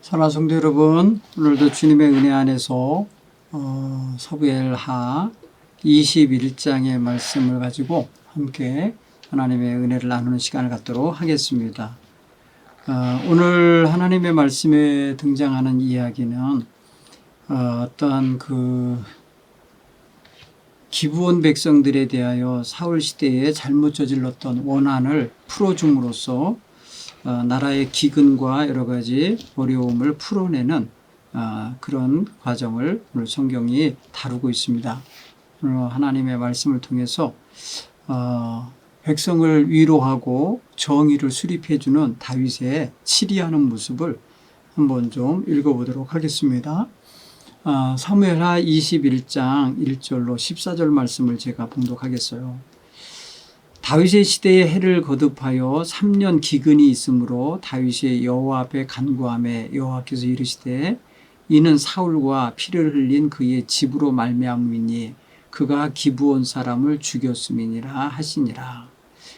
사랑하는 성도 여러분, 오늘도 주님의 은혜 안에서 사무엘하 21장의 말씀을 가지고 함께 하나님의 은혜를 나누는 시간을 갖도록 하겠습니다. 오늘 하나님의 말씀에 등장하는 이야기는 어떠한 기브온 백성들에 대하여 사울 시대에 잘못 저질렀던 원한을 풀어줌으로써 나라의 기근과 여러 가지 어려움을 풀어내는 그런 과정을 오늘 성경이 다루고 있습니다. 오늘 하나님의 말씀을 통해서 백성을 위로하고 정의를 수립해주는 다윗의 치리하는 모습을 한번 좀 읽어보도록 하겠습니다. 사무엘하 21장 1절로 14절 말씀을 제가 봉독하겠어요. 다윗의 시대에 해를 거듭하여 3년 기근이 있으므로 다윗이 여호와 앞에 간구하매 여호와께서 이르시되 이는 사울과 피를 흘린 그의 집으로 말미암음이니 그가 기브온 사람을 죽였음이니라 하시니라.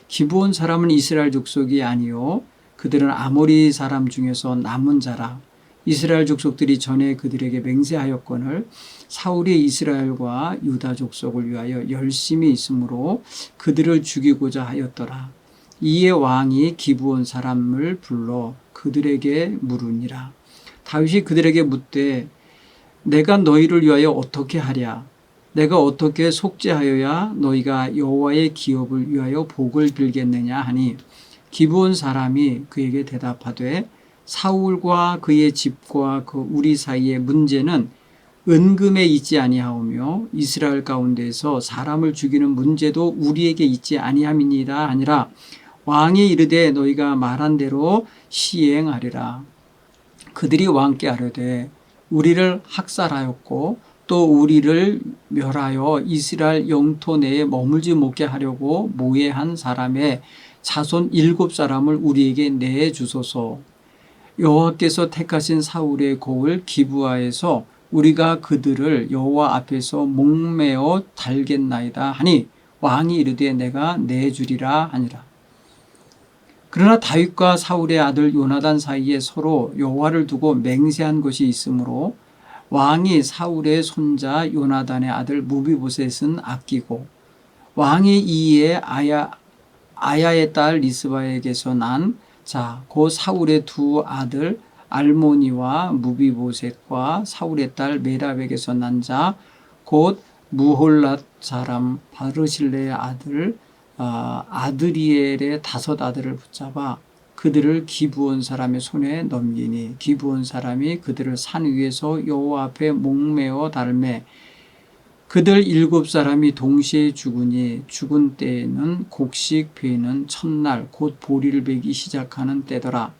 기브온 사람은 이스라엘 족속이 아니요 그들은 아모리 사람 중에서 남은 자라. 이스라엘 족속들이 전에 그들에게 맹세하였거늘 사울이 이스라엘과 유다 족속을 위하여 열심히 있으므로 그들을 죽이고자 하였더라. 이에 왕이 기브온 사람을 불러 그들에게 물으니라. 다윗이 그들에게 묻되 내가 너희를 위하여 어떻게 하랴? 내가 어떻게 속죄하여야 너희가 여호와의 기업을 위하여 복을 빌겠느냐 하니 기브온 사람이 그에게 대답하되 사울과 그의 집과 우리 사이의 문제는 은금에 있지 아니하오며 이스라엘 가운데서 사람을 죽이는 문제도 우리에게 있지 아니함이니라 하니라. 왕이 이르되 너희가 말한 대로 시행하리라. 그들이 왕께 아뢰되 우리를 학살하였고 또 우리를 멸하여 이스라엘 영토 내에 머물지 못게 하려고 모해한 사람의 자손 7사람을 우리에게 내주소서. 여호와께서 택하신 사울의 고을 기브아에서 우리가 그들을 여호와 앞에서 목매어 달겠나이다 하니 왕이 이르되 내가 내주리라 하니라. 그러나 다윗과 사울의 아들 요나단 사이에 서로 여호와를 두고 맹세한 것이 있으므로 왕이 사울의 손자 요나단의 아들 무비보셋은 아끼고 왕이 이에 아야의 딸 리스바에게서 난 곧 사울의 두 아들 알모니와 무비보셋과 사울의 딸 메랍에게서 난 자 곧 무홀랏 사람 바르실레의 아들 아드리엘의 5 아들을 붙잡아 그들을 기브온 사람의 손에 넘기니 기브온 사람이 그들을 산 위에서 여호와 앞에 목매어 달매 그들 7사람이 동시에 죽으니 죽은 때에는 곡식 베는 첫날 곧 보리를 베기 시작하는 때더라.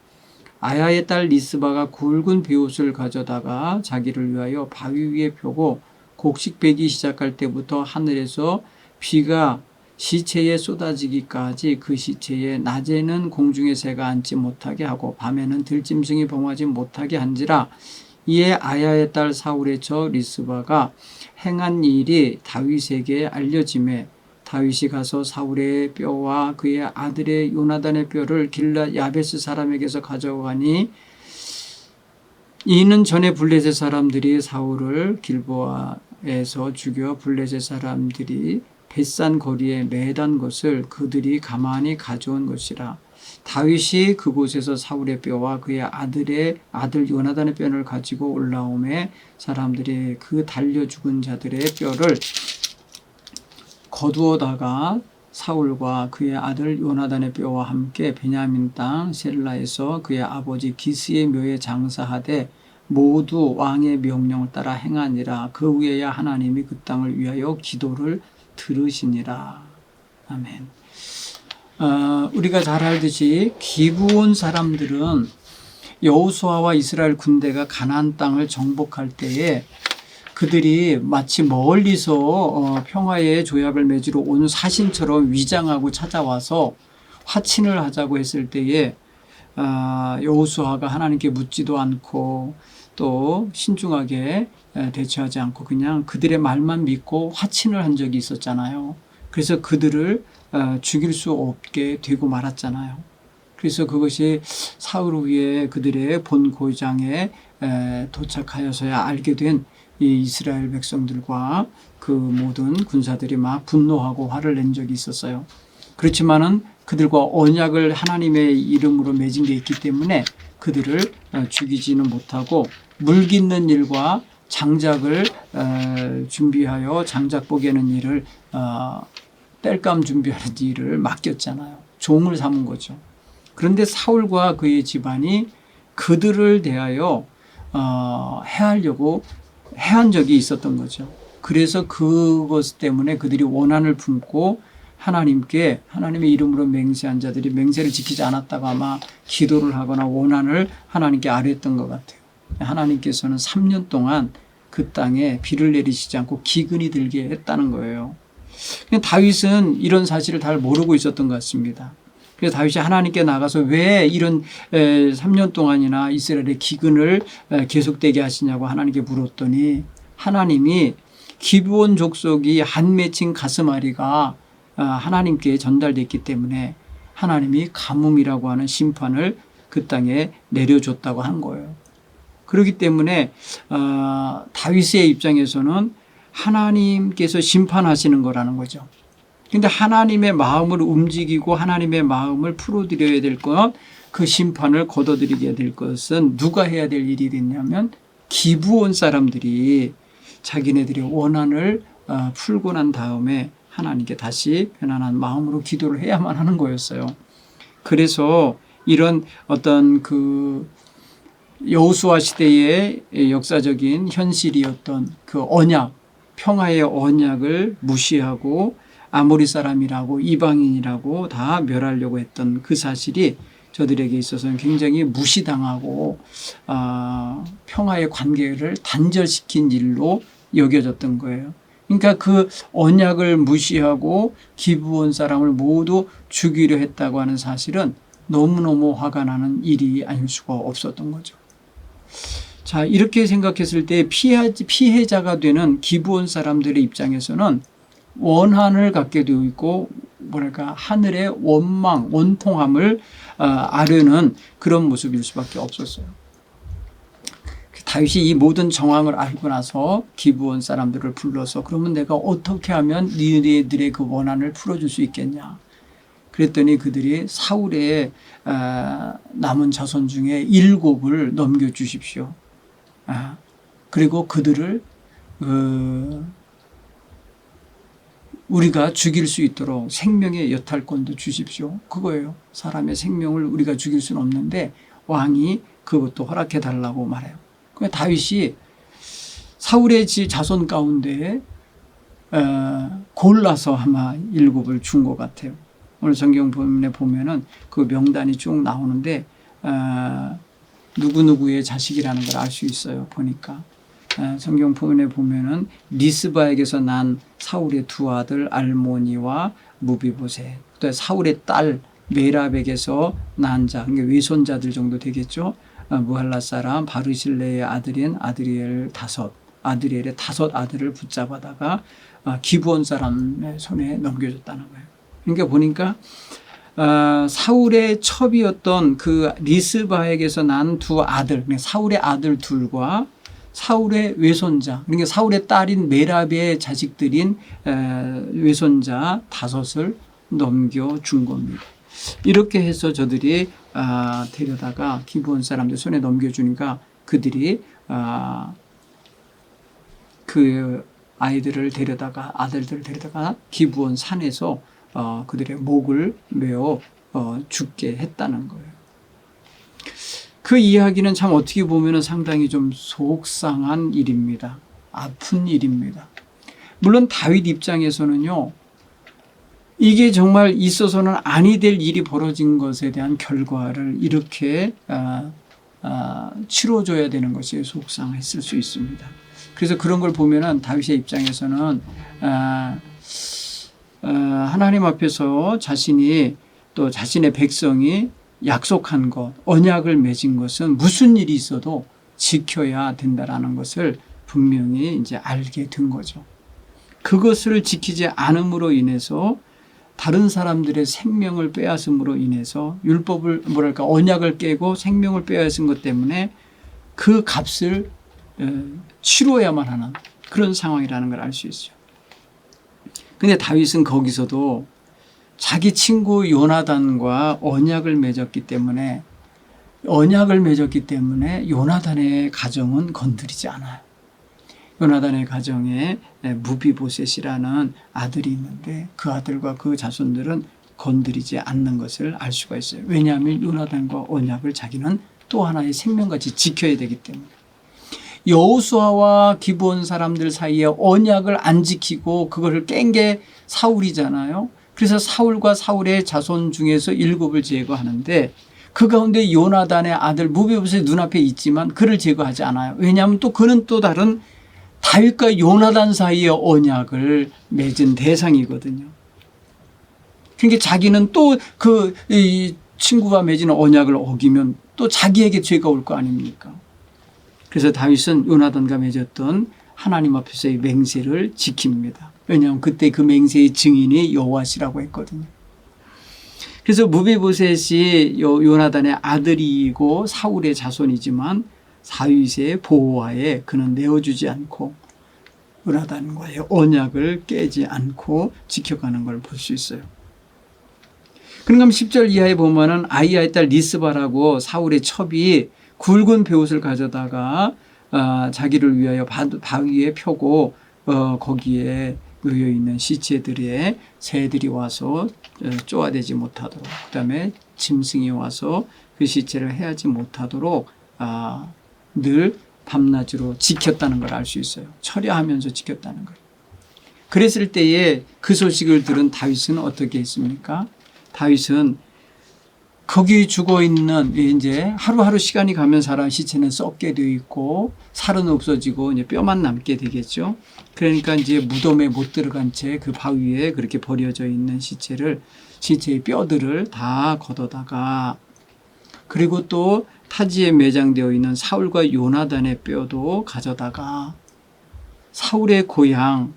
아야의 딸 리스바가 굵은 베옷을 가져다가 자기를 위하여 바위 위에 펴고 곡식 베기 시작할 때부터 하늘에서 비가 시체에 쏟아지기까지 그 시체에 낮에는 공중의 새가 앉지 못하게 하고 밤에는 들짐승이 범하지 못하게 한지라. 이에 아야의 딸 사울의 저 리스바가 행한 일이 다윗에게 알려지매 다윗이 가서 사울의 뼈와 그의 아들의 요나단의 뼈를 길랏 야베스 사람에게서 가져가니 이는 전에 블레셋 사람들이 사울을 길보아에서 죽여 블레셋 사람들이 벳산 거리에 매단 것을 그들이 가만히 가져온 것이라. 다윗이 그곳에서 사울의 뼈와 그의 아들 요나단의 뼈를 가지고 올라오매 사람들이 그 달려 죽은 자들의 뼈를 거두어다가 사울과 그의 아들 요나단의 뼈와 함께 베냐민 땅 셀라에서 그의 아버지 기스의 묘에 장사하되 모두 왕의 명령을 따라 행하니라. 그 후에야 하나님이 그 땅을 위하여 기도를 들으시니라. 아멘. 우리가 잘 알듯이 기브온 사람들은 여호수아와 이스라엘 군대가 가나안 땅을 정복할 때에 그들이 마치 멀리서 평화의 조약을 맺으러 온 사신처럼 위장하고 찾아와서 화친을 하자고 했을 때에 여호수아가 하나님께 묻지도 않고 또 신중하게 대처하지 않고 그냥 그들의 말만 믿고 화친을 한 적이 있었잖아요. 그래서 그들을 죽일 수 없게 되고 말았잖아요. 그래서 그것이 사흘 후에 그들의 본 고장에 도착하여서야 알게 된 이 이스라엘 백성들과 그 모든 군사들이 막 분노하고 화를 낸 적이 있었어요. 그렇지만은 그들과 언약을 하나님의 이름으로 맺은 게 있기 때문에 그들을 죽이지는 못하고 물깃는 일과 장작을 준비하여 장작 뽀개는 일을 땔감 준비하는 일을 맡겼잖아요. 종을 삼은 거죠. 그런데 사울과 그의 집안이 그들을 대하여 해하려고 해한 적이 있었던 거죠. 그래서 그것 때문에 그들이 원한을 품고 하나님께 하나님의 이름으로 맹세한 자들이 맹세를 지키지 않았다고 아마 기도를 하거나 원한을 하나님께 아뢰었던 것 같아요. 하나님께서는 3년 동안 그 땅에 비를 내리시지 않고 기근이 들게 했다는 거예요. 다윗은 이런 사실을 잘 모르고 있었던 것 같습니다. 그래서 다윗이 하나님께 나가서 왜 이런 3년 동안이나 이스라엘의 기근을 계속되게 하시냐고 하나님께 물었더니 하나님이 기브온 족속이 한 맺힌 가슴앓이가 하나님께 전달됐기 때문에 하나님이 가뭄이라고 하는 심판을 그 땅에 내려줬다고 한 거예요. 그렇기 때문에 다윗의 입장에서는 하나님께서 심판하시는 거라는 거죠. 그런데 하나님의 마음을 움직이고 하나님의 마음을 풀어드려야 될 것, 그 심판을 거둬들이게 될 것은 누가 해야 될 일이 됐냐면 기브온 사람들이 자기네들의 원한을 풀고 난 다음에 하나님께 다시 편안한 마음으로 기도를 해야만 하는 거였어요. 그래서 이런 어떤 그 여호수아 시대의 역사적인 현실이었던 그 언약, 평화의 언약을 무시하고 아모리 사람이라고 이방인이라고 다 멸하려고 했던 그 사실이 저들에게 있어서는 굉장히 무시당하고 평화의 관계를 단절시킨 일로 여겨졌던 거예요. 그러니까 그 언약을 무시하고 기브온 사람을 모두 죽이려 했다고 하는 사실은 너무너무 화가 나는 일이 아닐 수가 없었던 거죠. 자, 이렇게 생각했을 때 피해자가 되는 기브온 사람들의 입장에서는 원한을 갖게 되어 있고 뭐랄까 하늘의 원망, 원통함을 아뢰는 그런 모습일 수밖에 없었어요. 다윗이 이 모든 정황을 알고 나서 기브온 사람들을 불러서 그러면 내가 어떻게 하면 니네들의 그 원한을 풀어줄 수 있겠냐. 그랬더니 그들이 사울의 남은 자손 중에 7을 넘겨주십시오. 그리고 그들을 우리가 죽일 수 있도록 생명의 여탈권도 주십시오. 그거예요. 사람의 생명을 우리가 죽일 수는 없는데 왕이 그것도 허락해 달라고 말해요. 그러니까 다윗이 사울의 자손 가운데 골라서 아마 7을 준 것 같아요. 오늘 성경본에 보면은 그 명단이 쭉 나오는데 누구누구의 자식이라는 걸 알 수 있어요. 보니까 성경본에 보면은 리스바에게서 난 사울의 두 아들 알모니와 무비보셋, 또 사울의 딸 메랍에게서 난 자, 그러니까 외손자들 정도 되겠죠. 무할라 사람 바르실레의 아들인 아드리엘의 5 아들을 붙잡아다가 기브온 사람의 손에 넘겨줬다는 거예요. 그러니까 보니까 사울의 첩이었던 그 리스바에게서 난 2 아들, 그러니까 사울의 아들 2과 사울의 외손자, 그러니까 사울의 딸인 메랍의 자식들인 외손자 5을 넘겨준 겁니다. 이렇게 해서 저들이 데려다가 기브온 사람들 손에 넘겨주니까 그들이 그 아들들을 데려다가 기브온 산에서 그들의 목을 메어 죽게 했다는 거예요. 그 이야기는 참 어떻게 보면 상당히 좀 속상한 일입니다. 아픈 일입니다. 물론 다윗 입장에서는요, 이게 정말 있어서는 아니 될 일이 벌어진 것에 대한 결과를 이렇게 치러줘야 되는 것이 속상했을 수 있습니다. 그래서 그런 걸 보면은 다윗의 입장에서는 하나님 앞에서 자신이 또 자신의 백성이 약속한 것, 언약을 맺은 것은 무슨 일이 있어도 지켜야 된다라는 것을 분명히 이제 알게 된 거죠. 그것을 지키지 않음으로 인해서 다른 사람들의 생명을 빼앗음으로 인해서 율법을 언약을 깨고 생명을 빼앗은 것 때문에 그 값을 치러야만 하는 그런 상황이라는 걸 알 수 있어요. 근데 다윗은 거기서도 자기 친구 요나단과 언약을 맺었기 때문에 요나단의 가정은 건드리지 않아요. 요나단의 가정에 무비보셋이라는 아들이 있는데 그 아들과 그 자손들은 건드리지 않는 것을 알 수가 있어요. 왜냐하면 요나단과 언약을 자기는 또 하나의 생명같이 지켜야 되기 때문에. 여호수아와 기브온 사람들 사이에 언약을 안 지키고 그것을 깬 게 사울이잖아요. 그래서 사울과 사울의 자손 중에서 7을 제거하는데 그 가운데 요나단의 아들 무비보셋이 눈앞에 있지만 그를 제거하지 않아요. 왜냐하면 또 그는 또 다른 다윗과 요나단 사이의 언약을 맺은 대상이거든요. 그러니까 자기는 또 그 친구가 맺은 언약을 어기면 또 자기에게 죄가 올 거 아닙니까? 그래서 다윗은 요나단과 맺었던 하나님 앞에서의 맹세를 지킵니다. 왜냐하면 그때 그 맹세의 증인이 여호와시라고 했거든요. 그래서 무비보셋이 요나단의 아들이고 사울의 자손이지만 다윗의 보호하에 그는 내어주지 않고 요나단과의 언약을 깨지 않고 지켜가는 걸 볼 수 있어요. 그런가 하면 10절 이하에 보면은 아이야의 딸 리스바라고 사울의 첩이 굵은 베옷을 가져다가 자기를 위하여 바위에 펴고 거기에 놓여 있는 시체들의 새들이 와서 쪼아대지 못하도록, 그다음에 짐승이 와서 그 시체를 해하지 못하도록 늘 밤낮으로 지켰다는 걸 알 수 있어요. 처리하면서 지켰다는 걸. 그랬을 때에 그 소식을 들은 다윗은 어떻게 했습니까? 다윗은 거기 죽어 있는 이제 하루하루 시간이 가면 사람 시체는 썩게 되어 있고 살은 없어지고 이제 뼈만 남게 되겠죠. 그러니까 이제 무덤에 못 들어간 채 그 바위에 그렇게 버려져 있는 시체의 뼈들을 다 걷어다가, 그리고 또 타지에 매장되어 있는 사울과 요나단의 뼈도 가져다가 사울의 고향,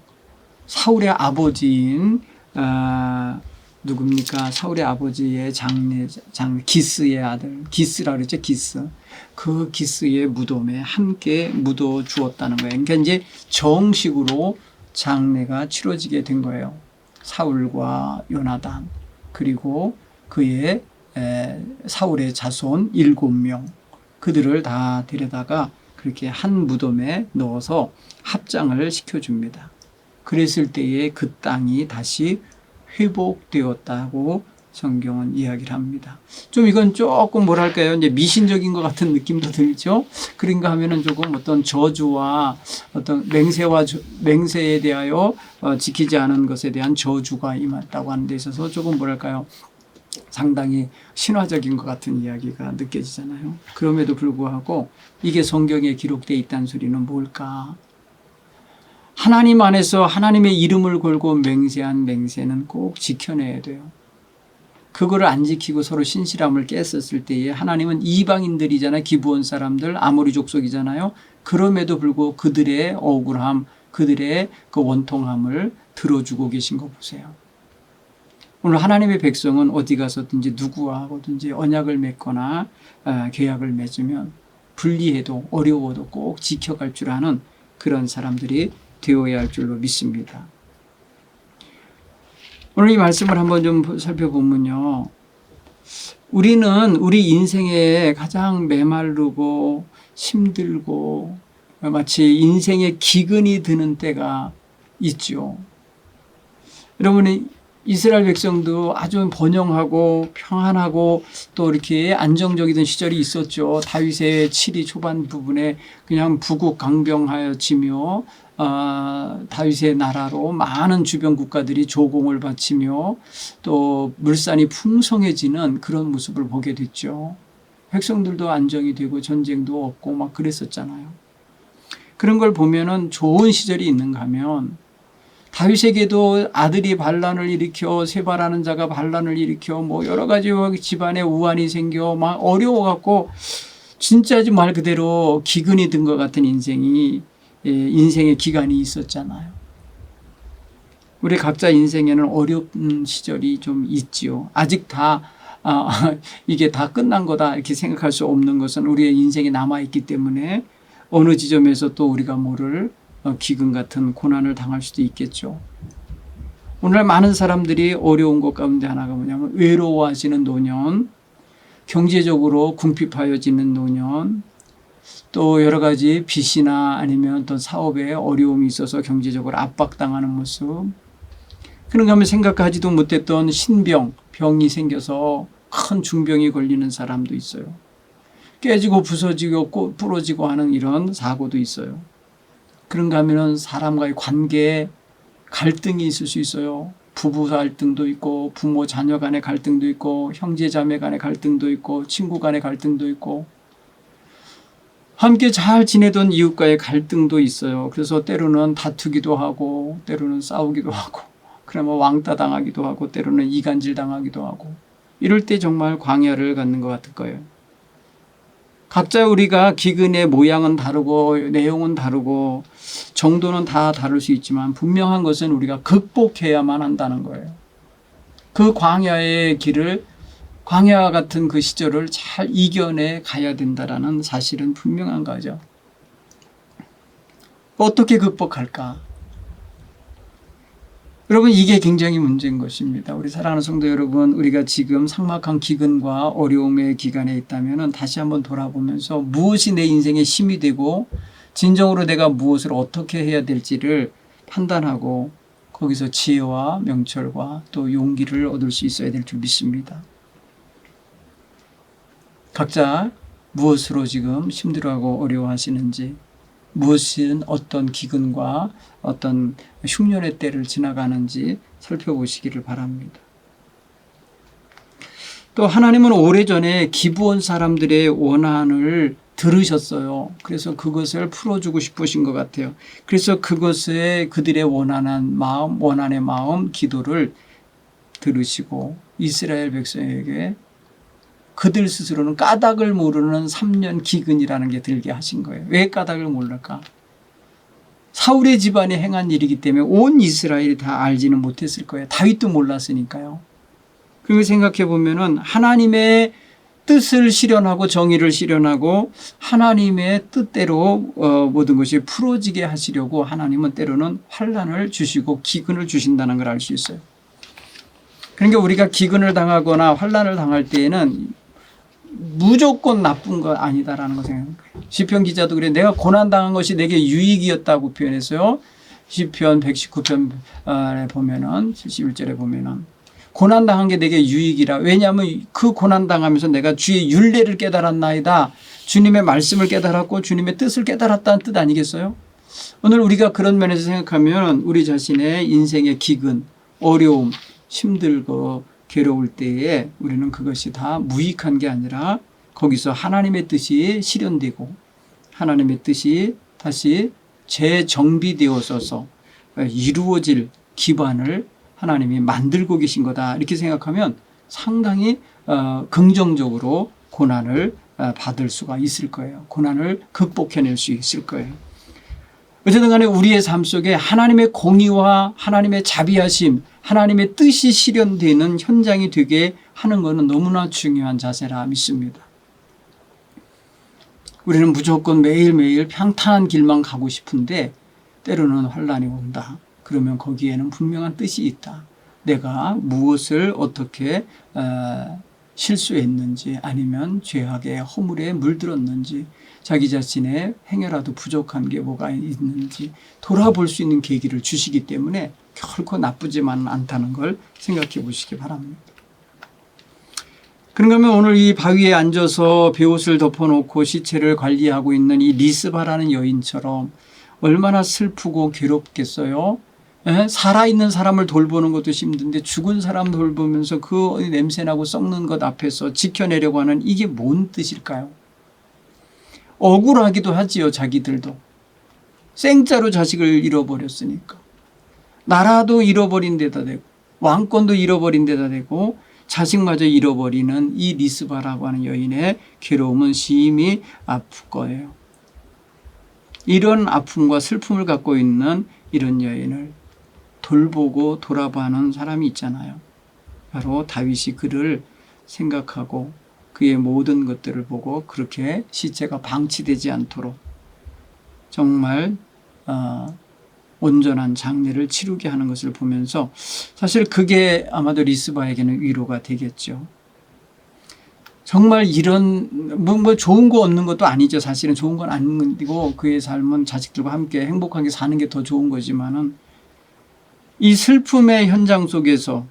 사울의 아버지인 누굽니까? 사울의 아버지의 장래 기스의 아들, 기스라 그랬죠, 기스. 그 기스의 무덤에 함께 묻어 주었다는 거예요. 그러니까 이제 정식으로 장례가 치러지게 된 거예요. 사울과 요나단, 그리고 그의 사울의 자손 7명, 그들을 다 데려다가 그렇게 한 무덤에 넣어서 합장을 시켜줍니다. 그랬을 때에 그 땅이 다시 회복되었다고 성경은 이야기를 합니다. 좀 이건 조금 뭐랄까요, 이제 미신적인 것 같은 느낌도 들죠. 그런가 하면은 조금 어떤 저주와 어떤 맹세에 대하여 지키지 않은 것에 대한 저주가 임했다고 하는 데 있어서 조금 뭐랄까요, 상당히 신화적인 것 같은 이야기가 느껴지잖아요. 그럼에도 불구하고 이게 성경에 기록되어 있다는 소리는 뭘까? 하나님 안에서 하나님의 이름을 걸고 맹세한 맹세는 꼭 지켜내야 돼요. 그거를 안 지키고 서로 신실함을 깼었을 때에 하나님은 이방인들이잖아요. 기브온 사람들, 아모리 족속이잖아요. 그럼에도 불구하고 그들의 억울함, 그들의 그 원통함을 들어주고 계신 거 보세요. 오늘 하나님의 백성은 어디 가서든지 누구와 하고든지 언약을 맺거나 계약을 맺으면 불리해도 어려워도 꼭 지켜갈 줄 아는 그런 사람들이 되어야 할 줄로 믿습니다. 오늘 이 말씀을 한번 좀 살펴보면요, 우리는 우리 인생에 가장 메마르고 힘들고 마치 인생의 기근이 드는 때가 있죠. 여러분이 이스라엘 백성도 아주 번영하고 평안하고 또 이렇게 안정적이던 시절이 있었죠. 다윗의 7위 초반 부분에 그냥 부국강병하여지며 다윗의 나라로 많은 주변 국가들이 조공을 바치며 또 물산이 풍성해지는 그런 모습을 보게 됐죠. 백성들도 안정이 되고 전쟁도 없고 막 그랬었잖아요. 그런 걸 보면은 좋은 시절이 있는가 하면 다윗에게도 아들이 반란을 일으켜 세바라는 자가 반란을 일으켜 뭐 여러 가지 집안에 우환이 생겨 막 어려워갖고 진짜 말 그대로 기근이 든 것 같은 인생의 기간이 있었잖아요. 우리 각자 인생에는 어려운 시절이 좀 있지요. 아직 다 이게 다 끝난 거다 이렇게 생각할 수 없는 것은 우리의 인생이 남아있기 때문에 어느 지점에서 또 우리가 모를 기근 같은 고난을 당할 수도 있겠죠. 오늘날 많은 사람들이 어려운 것 가운데 하나가 뭐냐면 외로워하시는 노년, 경제적으로 궁핍하여지는 노년, 또 여러 가지 빚이나 아니면 또 사업에 어려움이 있어서 경제적으로 압박당하는 모습, 그런가 하면 생각하지도 못했던 신병, 병이 생겨서 큰 중병이 걸리는 사람도 있어요. 깨지고 부서지고 부러지고 하는 이런 사고도 있어요. 그런가 하면 사람과의 관계에 갈등이 있을 수 있어요. 부부 갈등도 있고 부모 자녀 간의 갈등도 있고 형제 자매 간의 갈등도 있고 친구 간의 갈등도 있고 함께 잘 지내던 이웃과의 갈등도 있어요. 그래서 때로는 다투기도 하고 때로는 싸우기도 하고 그러면 왕따 당하기도 하고 때로는 이간질 당하기도 하고 이럴 때 정말 광야를 갖는 것 같을 거예요. 각자 우리가 기근의 모양은 다르고 내용은 다르고 정도는 다 다를 수 있지만 분명한 것은 우리가 극복해야만 한다는 거예요. 그 광야의 길을 광야 같은 그 시절을 잘 이겨내 가야 된다라는 사실은 분명한 거죠. 어떻게 극복할까? 여러분 이게 굉장히 문제인 것입니다. 우리 사랑하는 성도 여러분, 우리가 지금 삭막한 기근과 어려움의 기간에 있다면 다시 한번 돌아보면서 무엇이 내 인생의 힘이 되고 진정으로 내가 무엇을 어떻게 해야 될지를 판단하고 거기서 지혜와 명철과 또 용기를 얻을 수 있어야 될 줄 믿습니다. 각자 무엇으로 지금 힘들어하고 어려워하시는지, 무엇은 어떤 기근과 어떤 흉년의 때를 지나가는지 살펴보시기를 바랍니다. 또 하나님은 오래전에 기브온 사람들의 원한을 들으셨어요. 그래서 그것을 풀어주고 싶으신 것 같아요. 그래서 그것에 그들의 원한의 마음, 기도를 들으시고 이스라엘 백성에게 그들 스스로는 까닭을 모르는 3년 기근이라는 게 들게 하신 거예요. 왜 까닭을 모를까? 사울의 집안이 행한 일이기 때문에 온 이스라엘이 다 알지는 못했을 거예요. 다윗도 몰랐으니까요. 그리고 생각해 보면은 하나님의 뜻을 실현하고 정의를 실현하고 하나님의 뜻대로 모든 것이 풀어지게 하시려고 하나님은 때로는 환난을 주시고 기근을 주신다는 걸 알 수 있어요. 그러니까 우리가 기근을 당하거나 환난을 당할 때에는 무조건 나쁜 거 아니다라는 거 생각해요. 시편 기자도 그래. 내가 고난당한 것이 내게 유익이었다고 표현했어요. 시편 119편에 보면은 71절에 보면은 고난당한 게 내게 유익이라. 왜냐하면 그 고난당하면서 내가 주의 율례를 깨달았나이다. 주님의 말씀을 깨달았고 주님의 뜻을 깨달았다는 뜻 아니겠어요? 오늘 우리가 그런 면에서 생각하면 우리 자신의 인생의 기근, 어려움, 힘들고 괴로울 때에 우리는 그것이 다 무익한 게 아니라 거기서 하나님의 뜻이 실현되고 하나님의 뜻이 다시 재정비되어서 이루어질 기반을 하나님이 만들고 계신 거다. 이렇게 생각하면 상당히 긍정적으로 고난을 받을 수가 있을 거예요. 고난을 극복해낼 수 있을 거예요. 어쨌든 간에 우리의 삶 속에 하나님의 공의와 하나님의 자비하심, 하나님의 뜻이 실현되는 현장이 되게 하는 것은 너무나 중요한 자세라 믿습니다. 우리는 무조건 매일매일 평탄한 길만 가고 싶은데 때로는 환난이 온다. 그러면 거기에는 분명한 뜻이 있다. 내가 무엇을 어떻게 실수했는지 아니면 죄악의 허물에 물들었는지 자기 자신의 행여라도 부족한 게 뭐가 있는지 돌아볼 수 있는 계기를 주시기 때문에 결코 나쁘지만은 않다는 걸 생각해 보시기 바랍니다. 그런가 하면 오늘 이 바위에 앉아서 베옷을 덮어놓고 시체를 관리하고 있는 이 리스바라는 여인처럼 얼마나 슬프고 괴롭겠어요. 살아있는 사람을 돌보는 것도 힘든데 죽은 사람 돌보면서 그 냄새나고 썩는 것 앞에서 지켜내려고 하는 이게 뭔 뜻일까요? 억울하기도 하지요. 자기들도. 생짜로 자식을 잃어버렸으니까. 나라도 잃어버린 데다 대고 왕권도 잃어버린 데다 대고 자식마저 잃어버리는 이 리스바라고 하는 여인의 괴로움은 심히 아플 거예요. 이런 아픔과 슬픔을 갖고 있는 이런 여인을 돌보고 돌아보는 사람이 있잖아요. 바로 다윗이 그를 생각하고 그의 모든 것들을 보고 그렇게 시체가 방치되지 않도록 정말 온전한 장례를 치르게 하는 것을 보면서 사실 그게 아마도 리스바에게는 위로가 되겠죠. 정말 이런 뭐 좋은 거 얻는 것도 아니죠. 사실은 좋은 건 아니고 그의 삶은 자식들과 함께 행복하게 사는 게 더 좋은 거지만은 이 슬픔의 현장 속에서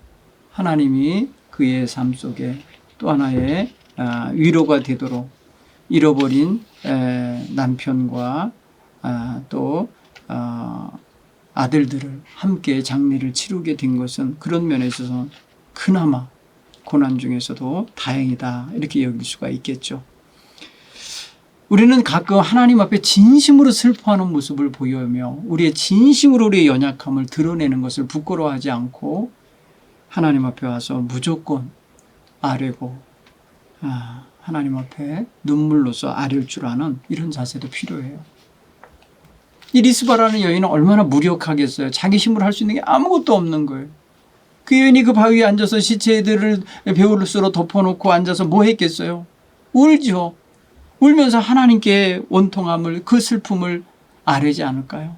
하나님이 그의 삶 속에 또 하나의 위로가 되도록 잃어버린 남편과 또 아들들을 함께 장례를 치르게 된 것은 그런 면에 있어서 그나마 고난 중에서도 다행이다 이렇게 여길 수가 있겠죠. 우리는 가끔 하나님 앞에 진심으로 슬퍼하는 모습을 보이며 우리의 진심으로 우리의 연약함을 드러내는 것을 부끄러워하지 않고 하나님 앞에 와서 무조건 아뢰고 하나님 앞에 눈물로써 아뢰일 줄 아는 이런 자세도 필요해요. 이 리스바라는 여인은 얼마나 무력하겠어요. 자기 힘으로 할 수 있는 게 아무것도 없는 거예요. 그 여인이 그 바위에 앉아서 시체들을 배울수로 덮어놓고 앉아서 뭐 했겠어요? 울죠. 울면서 하나님께 원통함을 그 슬픔을 아뢰지 않을까요?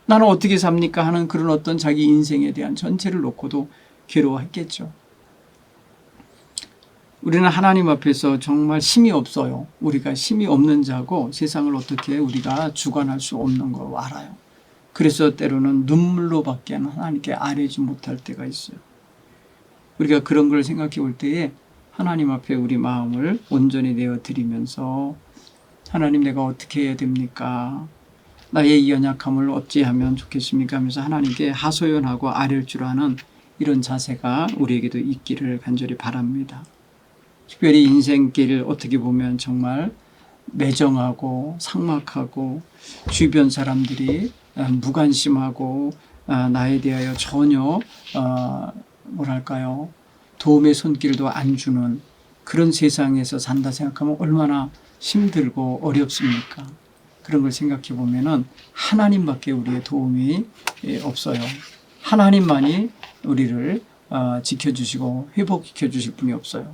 나는 어떻게 삽니까? 하는 그런 어떤 자기 인생에 대한 전체를 놓고도 괴로워했겠죠. 우리는 하나님 앞에서 정말 힘이 없어요. 우리가 힘이 없는 자고 세상을 어떻게 우리가 주관할 수 없는 거 알아요. 그래서 때로는 눈물로밖에 하나님께 아뢰지 못할 때가 있어요. 우리가 그런 걸 생각해 볼 때에 하나님 앞에 우리 마음을 온전히 내어드리면서 하나님 내가 어떻게 해야 됩니까? 나의 이 연약함을 어찌하면 좋겠습니까? 하면서 하나님께 하소연하고 아뢰일 줄 아는 이런 자세가 우리에게도 있기를 간절히 바랍니다. 특별히 인생길 어떻게 보면 정말 매정하고 삭막하고 주변 사람들이 무관심하고 나에 대하여 전혀 뭐랄까요 도움의 손길도 안 주는 그런 세상에서 산다 생각하면 얼마나 힘들고 어렵습니까? 그런 걸 생각해 보면은 하나님밖에 우리의 도움이 없어요. 하나님만이 우리를 지켜주시고 회복시켜 주실 분이 없어요.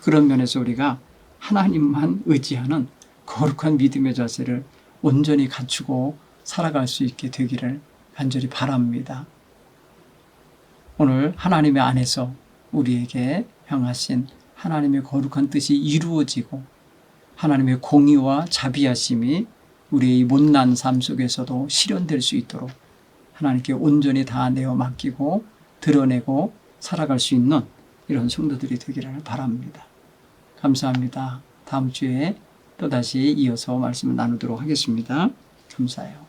그런 면에서 우리가 하나님만 의지하는 거룩한 믿음의 자세를 온전히 갖추고 살아갈 수 있게 되기를 간절히 바랍니다. 오늘 하나님의 안에서 우리에게 향하신 하나님의 거룩한 뜻이 이루어지고 하나님의 공의와 자비하심이 우리의 못난 삶 속에서도 실현될 수 있도록 하나님께 온전히 다 내어 맡기고 드러내고 살아갈 수 있는 이런 성도들이 되기를 바랍니다. 감사합니다. 다음 주에 또다시 이어서 말씀을 나누도록 하겠습니다. 감사해요.